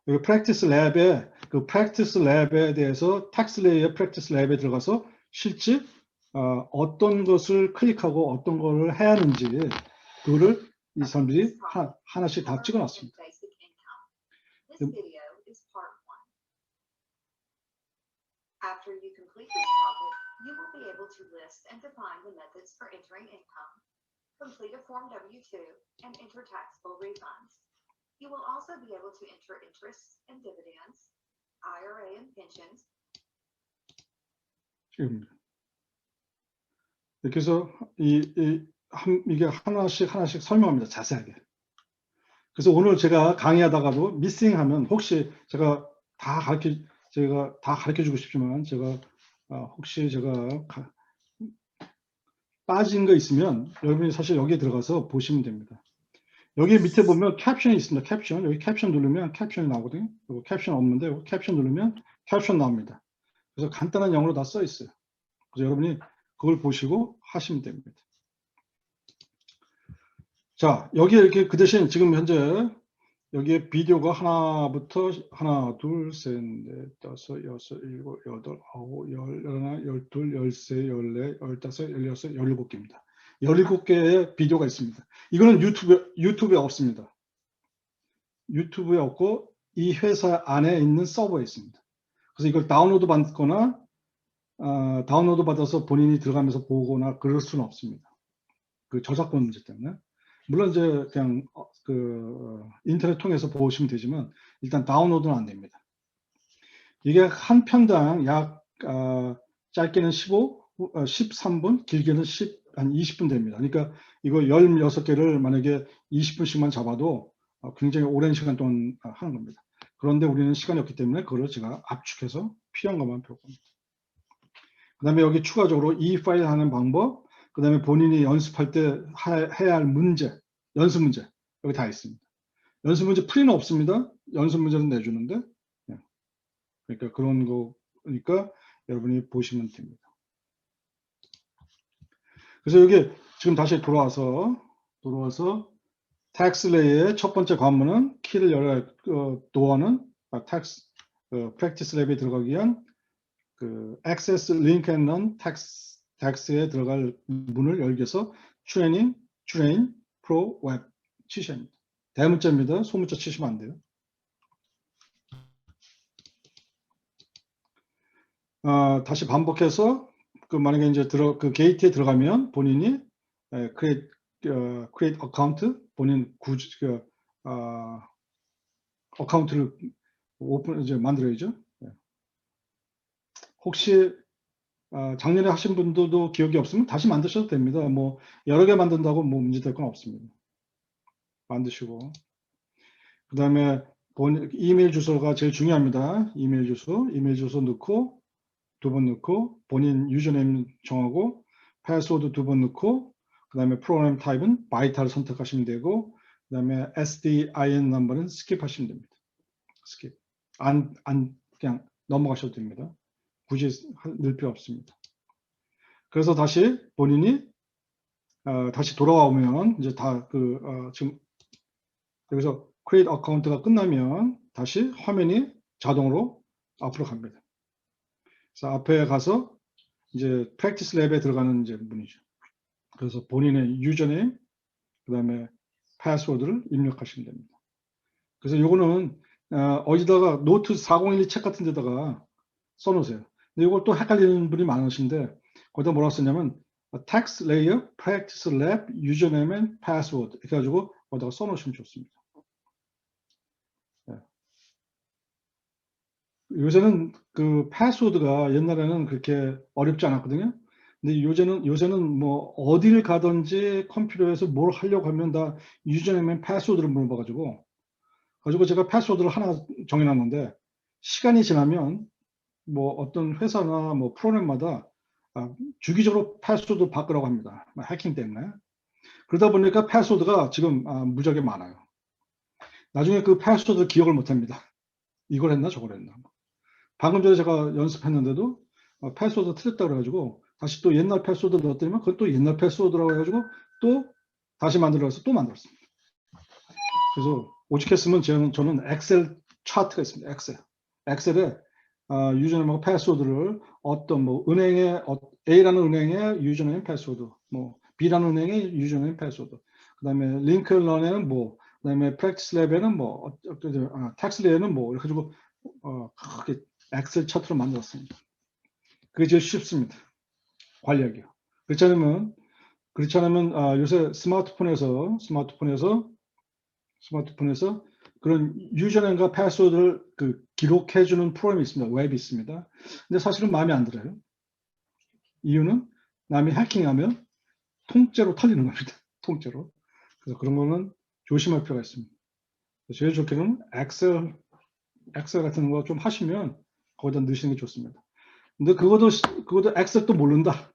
여기 프랙티스 랩에 그 프랙티스 랩에 대해서 텍스레이어 프랙티스 랩에 들어가서 실제 어떤 것을 클릭하고 어떤 걸 해야 하는지 그거를 이 사람들이 하나씩 다 찍어놨습니다. After you complete this topic, you will be able to list and define the methods for entering income, complete a Form W-2, and enter taxable refunds. You will also be able to enter interest and dividends, IRA and pensions. 이렇게 해서 이게 하나씩 설명합니다. 자세하게. 그래서 오늘 제가 강의하다가도 미싱하면 혹시 제가 다 가르쳐 주고 싶지만 제가 혹시 제가 빠진 거 있으면 여러분이 사실 여기에 들어가서 보시면 됩니다. 여기 밑에 보면 캡션이 있습니다. 캡션. 여기 캡션 누르면 캡션이 나오거든요. 그리고 캡션 없는데 캡션 누르면 캡션 나옵니다. 그래서 간단한 영어로 다 써 있어요. 그래서 여러분이 그걸 보시고 하시면 됩니다. 자, 여기에 이렇게 그 대신 지금 현재 여기에 비디오가 하나, 둘, 셋, 넷, 다섯, 여섯, 일곱, 여덟, 아홉, 열, 열하나, 열둘, 열세, 열네, 열다섯, 열여섯, 17개입니다. 17개의 비디오가 있습니다. 이거는 유튜브에 없습니다. 유튜브에 없고 이 회사 안에 있는 서버에 있습니다. 그래서 이걸 다운로드 받거나 다운로드 받아서 본인이 들어가면서 보거나 그럴 수는 없습니다. 그 저작권 문제 때문에. 물론 이제 그냥 인터넷 통해서 보시면 되지만 일단 다운로드는 안 됩니다. 이게 한 편당 약 짧게는 13분, 길게는 한 20분 됩니다. 그러니까 이거 16개를 만약에 20분씩만 잡아도 굉장히 오랜 시간 동안 하는 겁니다. 그런데 우리는 시간이 없기 때문에 그걸 제가 압축해서 필요한 것만 배울 겁니다. 그 다음에 여기 추가적으로 이 파일 하는 방법, 그 다음에 본인이 연습할 때 해야 할 문제, 연습 문제 여기 다 있습니다. 연습 문제 풀이는 없습니다. 연습 문제는 내주는데 그러니까 그런 거니까 여러분이 보시면 됩니다. 그래서 여기 지금 다시 돌아와서 텍스레이의 첫 번째 관문은 키를 열어야 도어는 프랙티스 랩에 들어가기 위한 액세스 링크 앤 런 텍스에 들어갈 문을 열기 위해서 트레인 프로 웹 치셔야 합니다. 대문자입니다. 소문자 치시면 안 돼요. 다시 반복해서 만약에 이제 그 게이트에 들어가면 본인이 create account 본인 어카운트를 이제 만들어야죠. 혹시 작년에 하신 분들도 기억이 없으면 다시 만드셔도 됩니다. 뭐 여러 개 만든다고 뭐 문제될 건 없습니다. 만드시고 그 다음에 이메일 주소가 제일 중요합니다. 이메일 주소 넣고 2번 넣고 본인 유저네임 정하고 패스워드 2번 넣고 그 다음에 프로그램 타입은 바이탈 선택하시면 되고 그 다음에 SDIN 넘버는 스킵하시면 됩니다. 스킵. 그냥 넘어가셔도 됩니다. 굳이 넣을 필요 없습니다. 그래서 다시 본인이 다시 돌아오면 이제 지금 여기서 create account가 끝나면 다시 화면이 자동으로 앞으로 갑니다. 그래서 앞에 가서 이제 프랙티스 랩에 들어가는 이제 문이죠. 그래서 본인의 유저네임, 그 다음에 패스워드를 입력하시면 됩니다. 그래서 요거는 어디다가 노트 4012 책 같은 데다가 써놓으세요. 근데 이걸 또 헷갈리는 분이 많으신데 거기다 뭐라고 쓰냐면 text layer, practice lab, username and password 이렇게 해가지고 거기다가 써놓으시면 좋습니다. 네. 요새는 그 패스워드가 옛날에는 그렇게 어렵지 않았거든요. 근데 요새는 뭐 어딜 가든지 컴퓨터에서 뭘 하려고 하면 다 유저네임 패스워드를 물어봐가지고 제가 패스워드를 하나 정해놨는데 시간이 지나면 뭐 어떤 회사나 뭐 프로그램마다 주기적으로 패스워드 바꾸라고 합니다. 해킹 때문에. 그러다 보니까 패스워드가 지금 무지하게 많아요. 나중에 그 패스워드 기억을 못 합니다. 이걸 했나 저걸 했나. 방금 전에 제가 연습했는데도 패스워드 틀렸다 그래가지고 다시 또 옛날 패스워드 넣었더니만 그건 또 옛날 패스워드라고 해가지고 또 다시 만들어서 또 만들었습니다. 그래서 오죽했으면 저는 엑셀 차트가 있습니다. 엑셀에 유저네임하고 패스워드를 어떤 뭐 은행의 A라는 은행의 유저네임 패스워드, 뭐 B라는 은행의 유저네임 패스워드, 그다음에 링컨런에는 뭐, 그다음에 프랙티스랩에는 뭐, 텍스레이에는 뭐 이렇게 가지고 크게 엑셀 차트로 만들었습니다. 그게 제일 쉽습니다. 관리하기가. 그렇지 않으면 요새 스마트폰에서 그런 유저네임과 패스워드를 기록해주는 프로그램이 있습니다. 웹이 있습니다. 근데 사실은 마음에 안 들어요. 이유는 남이 해킹하면 통째로 털리는 겁니다. 통째로. 그래서 그런 거는 조심할 필요가 있습니다. 제일 좋게는 엑셀 같은 거 좀 하시면 거기다 넣으시는 게 좋습니다. 근데 그것도 엑셀도 모른다.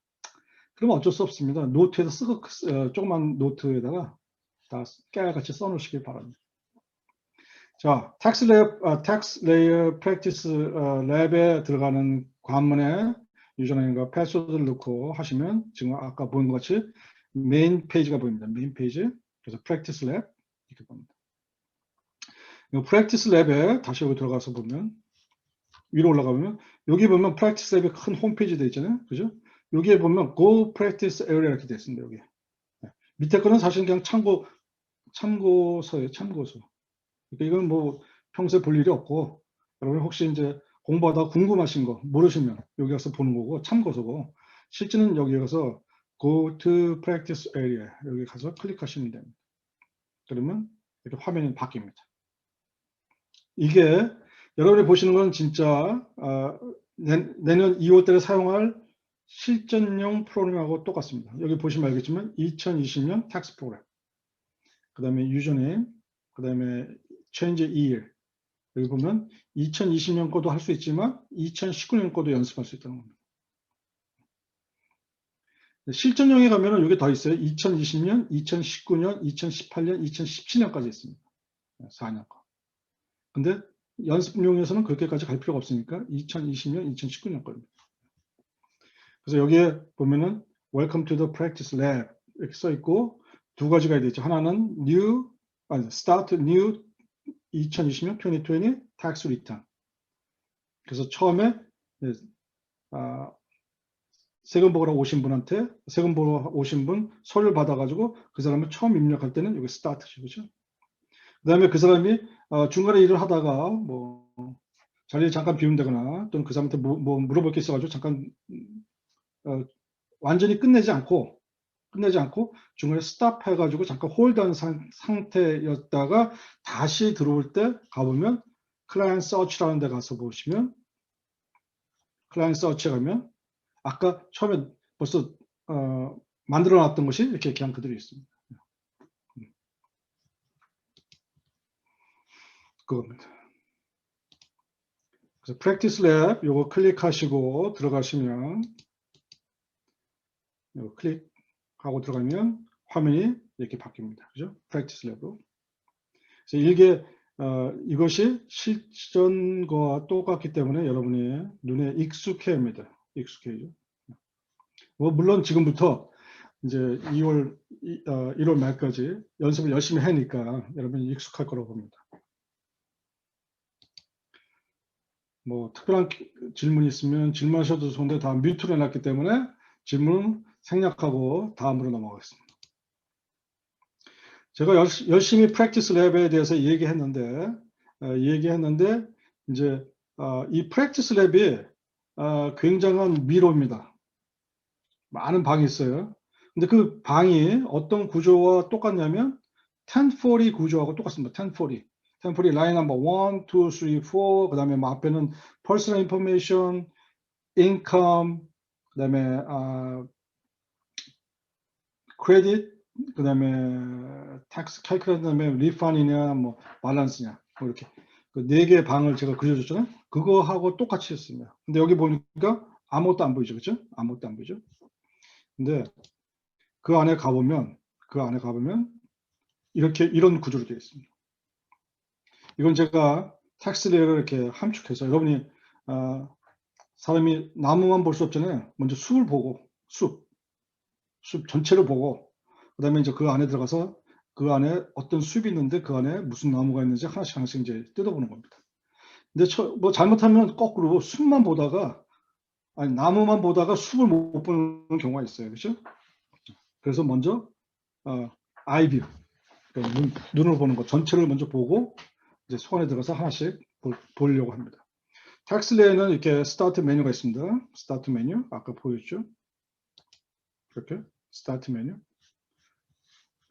그러면 어쩔 수 없습니다. 노트에다 조그만 노트에다가 다 깨알같이 써놓으시길 바랍니다. 자, 텍스 레이어 프랙티스 랩에 들어가는 관문에 유저네임과 패스워드를 넣고 하시면 지금 아까 보는 것 같이 메인 페이지가 보입니다. 메인 페이지. 그래서 프랙티스 랩 이렇게 봅니다. 이 프랙티스 랩에 다시 여기 들어가서 보면 위로 올라가면 여기 보면 프랙티스 랩에 큰 홈페이지 되어 있잖아요. 그죠? 여기에 보면 Go Practice Area 이렇게 되어 있습니다. 여기. 밑에 거는 사실 그냥 참고서예요. 참고서. 그러니까 이건 뭐 평소에 볼 일이 없고 여러분 혹시 이제 공부하다 궁금하신 거 모르시면 여기 가서 보는 거고 참고서고 실제는 여기 가서 Go to Practice Area 여기 가서 클릭하시면 됩니다. 그러면 이렇게 화면이 바뀝니다. 이게 여러분이 보시는 건 진짜 내년 2월달에 사용할 실전용 프로그램하고 똑같습니다. 여기 보시면 알겠지만 2020년 텍스 프로그램, 그 다음에 유저네임, 그 다음에 change year. 여기 보면 2020년 거도 할 수 있지만 2019년 거도 연습할 수 있다는 겁니다. 실전용에 가면은 여기 더 있어요. 2020년, 2019년, 2018년, 2017년까지 있습니다. 4년 거. 근데 연습용에서는 그렇게까지 갈 필요가 없으니까 2020년, 2019년 거입니다. 그래서 여기에 보면은 Welcome to the Practice Lab 이렇게 써 있고 두 가지가 되어 있죠. 하나는 Start New 2020년 2020 Tax Return. 그래서 처음에 세금 보러 오신 분한테 세금 보러 오신 분 서류를 받아가지고 그 사람을 처음 입력할 때는 여기 Start죠, 그렇죠? 그다음에 그 사람이 중간에 일을 하다가 뭐 자리에 잠깐 비운다거나 또는 그 사람한테 뭐 물어볼 게 있어가지고 잠깐 완전히 끝내지 않고 중간에 스탑 해가지고 잠깐 홀드한 상태였다가 다시 들어올 때 가보면 클라이언트 서치라는 데 가서 보시면 클라이언트 서치에 가면 아까 처음에 벌써 만들어 놨던 것이 이렇게 그냥 그대로 있습니다. 그겁니다. 그래서 프랙티스 랩 요거 클릭하시고 들어가시면 요거 클릭하고 들어가면 화면이 이렇게 바뀝니다. 그죠? 프랙티스 랩으로. 그래서 이것이 실전과 똑같기 때문에 여러분의 눈에 익숙해야 합니다. 익숙해요. 뭐 물론 지금부터 이제 1월 말까지 연습을 열심히 하니까 여러분이 익숙할 거라고 봅니다. 뭐 특별한 질문이 있으면 질문하셔도 좋은데 다 뮤트로 해놨기 때문에 질문 생략하고 다음으로 넘어가겠습니다. 제가 열심히 프랙티스 랩에 대해서 얘기했는데 이제 이 프랙티스 랩이 굉장한 미로입니다. 많은 방이 있어요. 근데 그 방이 어떤 구조와 똑같냐면 1040 구조하고 똑같습니다. 1040. 템포리 라인 넘버 1, 2, 3, 4 그다음에 뭐 앞에는 personal information, income 그다음에 credit 그다음에 tax calculate 그다음에 refund이냐 뭐 balance냐 뭐 이렇게 그 네 개의 방을 제가 그려줬잖아요. 그거하고 똑같이 했습니다. 근데 여기 보니까 아무것도 안 보이죠, 그렇죠? 아무것도 안 보이죠. 근데 그 안에 가보면 이렇게 이런 구조로 되어 있습니다. 이건 제가 텍스트를 이렇게 함축해서 여러분이 사람이 나무만 볼 수 없잖아요. 먼저 숲을 보고 숲 전체를 보고 그다음에 이제 그 안에 들어가서 그 안에 어떤 숲이 있는데 그 안에 무슨 나무가 있는지 하나씩 이제 뜯어보는 겁니다. 근데 뭐 잘못하면 거꾸로 숲만 보다가 아니 나무만 보다가 숲을 못 보는 경우가 있어요, 그렇죠? 그래서 먼저 아이뷰 그러니까 눈으로 보는 것 전체를 먼저 보고 이제 손에 들어가서 하나씩 보려고 합니다. 텍스트레이는 이렇게 스타트 메뉴가 있습니다. 스타트 메뉴 아까 보였죠? 이렇게 스타트 메뉴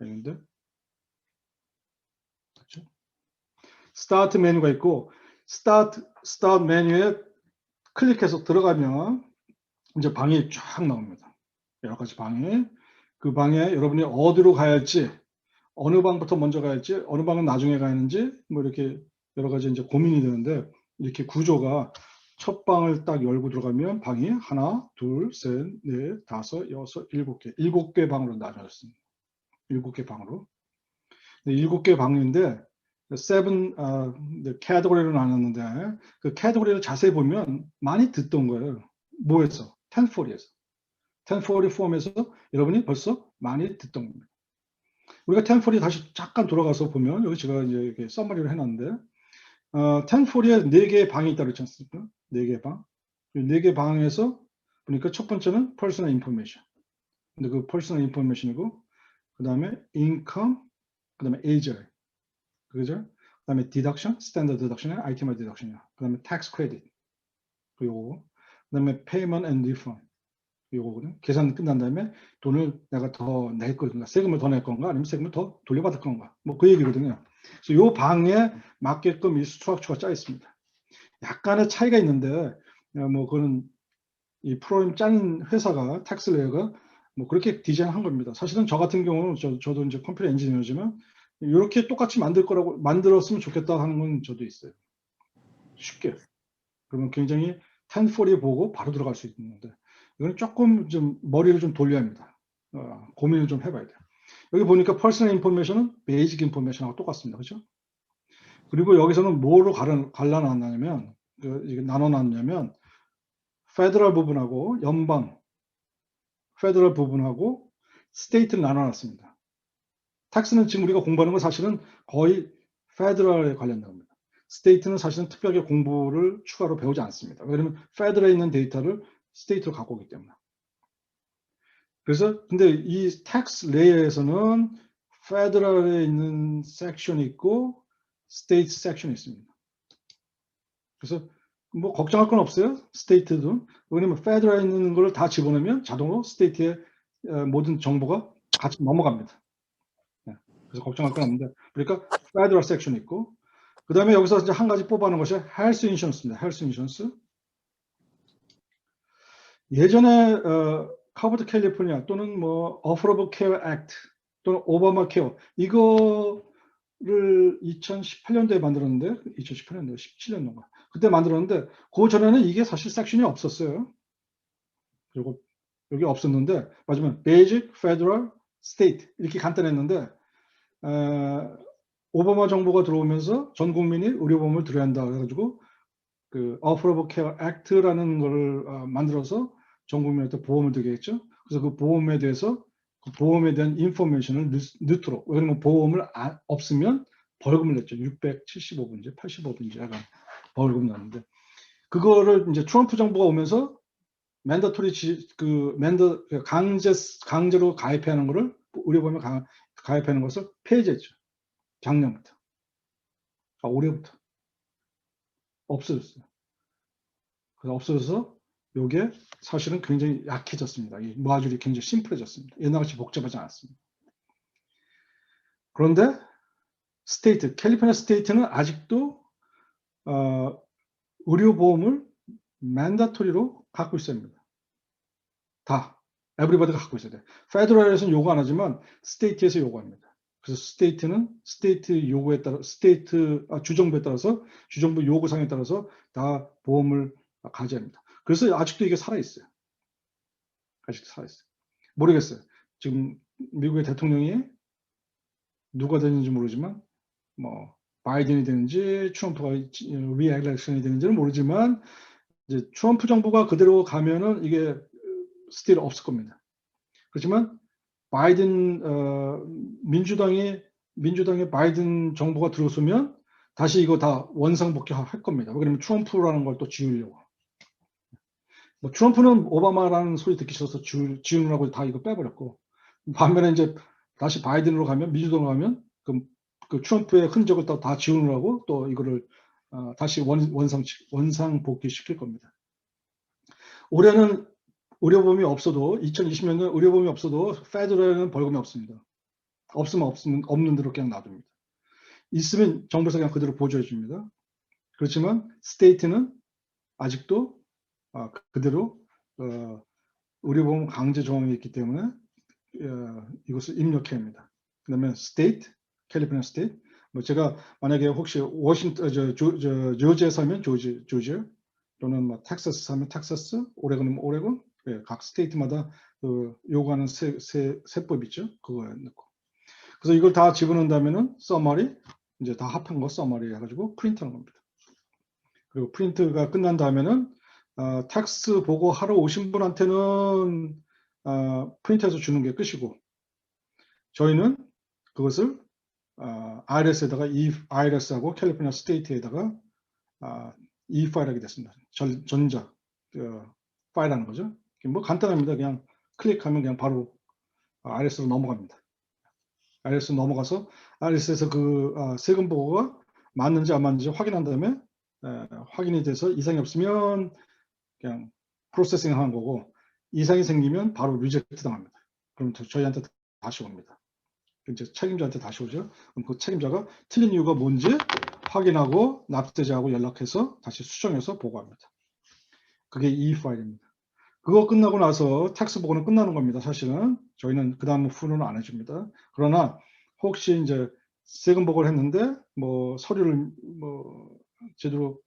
있는데 그렇죠? 스타트 메뉴가 있고 스타트 메뉴에 클릭해서 들어가면 이제 방이 쫙 나옵니다. 여러 가지 방에 그 방에 여러분이 어디로 가야 할지 어느 방부터 먼저 가야 할지 어느 방은 나중에 가야 하는지 뭐 이렇게 여러 가지 이제 고민이 되는데 이렇게 구조가 첫 방을 딱 열고 들어가면 방이 하나, 둘, 셋, 넷, 다섯, 여섯, 일곱 개 방으로 나눠졌습니다. 7개 방으로. 7개 방인데 세븐 캐테고리로 나눴는데 그 캐테고리를 자세히 보면 많이 듣던 거예요. 뭐에서? 1040에서. 1040 폼에서 여러분이 벌써 많이 듣던 겁니다. 우리가 1040 다시 잠깐 돌아가서 보면 여기 제가 이제 이렇게 서머리를 해놨는데 1040에 4개의 방이 있다고 그랬지 않습니까? 4개의 방. 4개 방에서 보니까 첫 번째는 personal information. 근데 그 personal information이고 그 다음에 income, 그 다음에 age, 그죠? 그 다음에 deduction, standard deduction이야, itemized deduction이야. 그 다음에 tax credit, 요거. 그 다음에 payment and refund, 요거거든. 계산 끝난 다음에 돈을 내가 더 낼 건가, 세금을 더 낼 건가, 아니면 세금을 더 돌려받을 건가, 뭐 그 얘기거든요. 그래서 요 방에 맞게끔 이 스트럭처가 짜 있습니다. 약간의 차이가 있는데, 뭐 그거는 이 프로그램 짠 회사가 텍스 레이어가 뭐 그렇게 디자인한 겁니다. 사실은 저 같은 경우는 저도 이제 컴퓨터 엔지니어지만 이렇게 똑같이 만들었으면 좋겠다 하는 건 저도 있어요. 쉽게. 그러면 굉장히 1040 보고 바로 들어갈 수 있는데 이건 조금 좀 머리를 좀 돌려야 합니다. 고민을 좀 해봐야 돼요. 여기 보니까 퍼스널 인포메이션은 베이직 인포메이션하고 똑같습니다. 그렇죠? 그리고 여기서는 뭐로 갈라놨냐면 나눠놨냐면 페더럴 부분하고 연방 페더럴 부분하고 스테이트를 나눠놨습니다. 텍스는 지금 우리가 공부하는 건 사실은 거의 페더럴에 관련된 겁니다. 스테이트는 사실은 특별하게 공부를 추가로 배우지 않습니다. 왜냐하면 페더럴에 있는 데이터를 스테이트로 갖고 오기 때문에. 그래서 근데 이 텍스 레이어에서는 페더럴에 있는 섹션이 있고 스테이트 섹션이 있습니다. 그래서 뭐 걱정할 건 없어요. 스테이트도. 왜냐면 페더럴에 있는 걸 다 집어넣으면 자동으로 스테이트의 모든 정보가 같이 넘어갑니다. 그래서 걱정할 건 없는데 그러니까 페더럴 섹션이 있고 그 다음에 여기서 이제 한 가지 뽑아놓은 것이 헬스 인슈런스입니다. 헬스 인슈런스. 예전에 카버드 캘리포니아 또는 뭐 어포러블 케어 액트 또는 오바마 케어 이거를 2018년도에 만들었는데 2018년도 17년도인가 그때 만들었는데 그 전에는 이게 사실 섹션이 없었어요. 그리고 여기 없었는데 맞으면 베이직, 페더럴, 스테이트 이렇게 간단했는데 오바마 정부가 들어오면서 전 국민이 의료보험을 들어야 한다 그래가지고 그 Affordable Care Act라는 걸 만들어서 전 국민한테 보험을 들게 했죠. 그래서 그 보험에 대해서 그 보험에 대한 인포메이션을 넣도록 왜냐면 보험을 없으면 벌금을 냈죠. 675분제, 85분제 약간 벌금 났는데 그거를 이제 트럼프 정부가 오면서 맨더토리 강제로 가입하는 거를 의료보험에 가입하는 것을 폐지했죠. 작년부터. 올해부터. 없어졌어요. 그래서 없어져서 이게 사실은 굉장히 약해졌습니다. 이 모듈이 굉장히 심플해졌습니다. 옛날같이 복잡하지 않았습니다. 그런데 스테이트, 캘리포니아 스테이트는 아직도 의료보험을 맨다토리로 갖고 있어야 합니다. 다. 에브리바디가 갖고 있어야 돼. 페더럴에서는 요구 안 하지만 스테이트에서 요구합니다. 그래서 스테이트는 스테이트 요구에 따라 주정부에 따라서 주정부 요구상에 따라서 다 보험을 가져야 합니다. 그래서 아직도 이게 살아 있어요. 아직도 살아 있어요. 모르겠어요. 지금 미국의 대통령이 누가 되는지 모르지만 뭐 바이든이 되는지 트럼프가 리엘렉션이 되는지는 모르지만 이제 트럼프 정부가 그대로 가면은 이게 스틸 없을 겁니다. 그렇지만 바이든 민주당의 바이든 정부가 들어서면 다시 이거 다 원상복귀할 겁니다. 왜냐면 트럼프라는 걸 또 지우려고. 뭐 트럼프는 오바마라는 소리 듣기 싫어서 지우느라고 다 이거 빼버렸고, 반면에 이제 다시 바이든으로 가면, 민주당으로 가면 그 트럼프의 흔적을 다 지우느라고 또 이거를 다시 원상복귀 시킬 겁니다. 올해는 의료보험이 없어도 2020년은 의료보험이 없어도 페더럴에는 벌금이 없습니다. 없으면 없는 대로 그냥 놔둡니다. 있으면 정부에서 그냥 그대로 보조해 줍니다. 그렇지만 스테이트는 아직도 그대로 의료보험 강제 조항이 있기 때문에 이것을 입력해야 합니다. 그다음에 스테이트, 캘리포니아 스테이트. 뭐 제가 만약에 혹시 조지에 살면 조지, 또는 뭐 텍사스 살면 텍사스, 오레곤이면 오레곤, 각 스테이트마다 요구하는 세법 있죠. 그거 넣고. 그래서 이걸 다 집어넣는다면은 서머리, 이제 다 합한 거 서머리 해가지고 프린트하는 겁니다. 그리고 프린트가 끝난 다음에는 텍스 보고 하러 오신 분한테는 프린트해서 주는 게 끝이고, 저희는 그것을 IRS에다가 IRS하고 캘리포니아 스테이트에다가 파일하게 됐습니다. 전자 파일하는 거죠. 뭐 간단합니다. 그냥 클릭하면 그냥 바로 IRS로 넘어갑니다. IRS 넘어가서 IRS에서 그 세금 보고가 맞는지 안 맞는지 확인한 다음에 확인이 돼서 이상이 없으면 그냥 프로세싱 하는 거고, 이상이 생기면 바로 리젝트 당합니다. 그럼 저희한테 다시 옵니다. 이제 책임자한테 다시 오죠. 그럼 그 책임자가 틀린 이유가 뭔지 확인하고 납세자하고 연락해서 다시 수정해서 보고합니다. 그게 이 파일입니다. 그거 끝나고 나서 텍스 보고는 끝나는 겁니다. 사실은 저희는 그 다음 후는 안 해줍니다. 그러나 혹시 이제 세금 보고를 했는데 뭐 서류를 뭐 제대로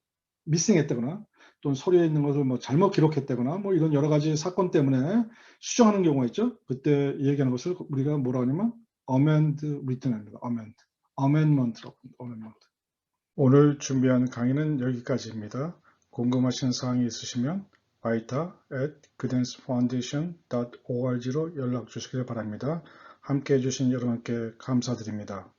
미싱했다거나 또는 서류에 있는 것을 뭐 잘못 기록했다거나 뭐 이런 여러 가지 사건 때문에 수정하는 경우가 있죠. 그때 얘기하는 것을 우리가 뭐라 하냐면 amend return입니다. amendment라고 합니다. amendment. 오늘 준비한 강의는 여기까지입니다. 궁금하신 사항이 있으시면 baita@gaudensfoundation.org로 연락 주시길 바랍니다. 함께 해주신 여러분께 감사드립니다.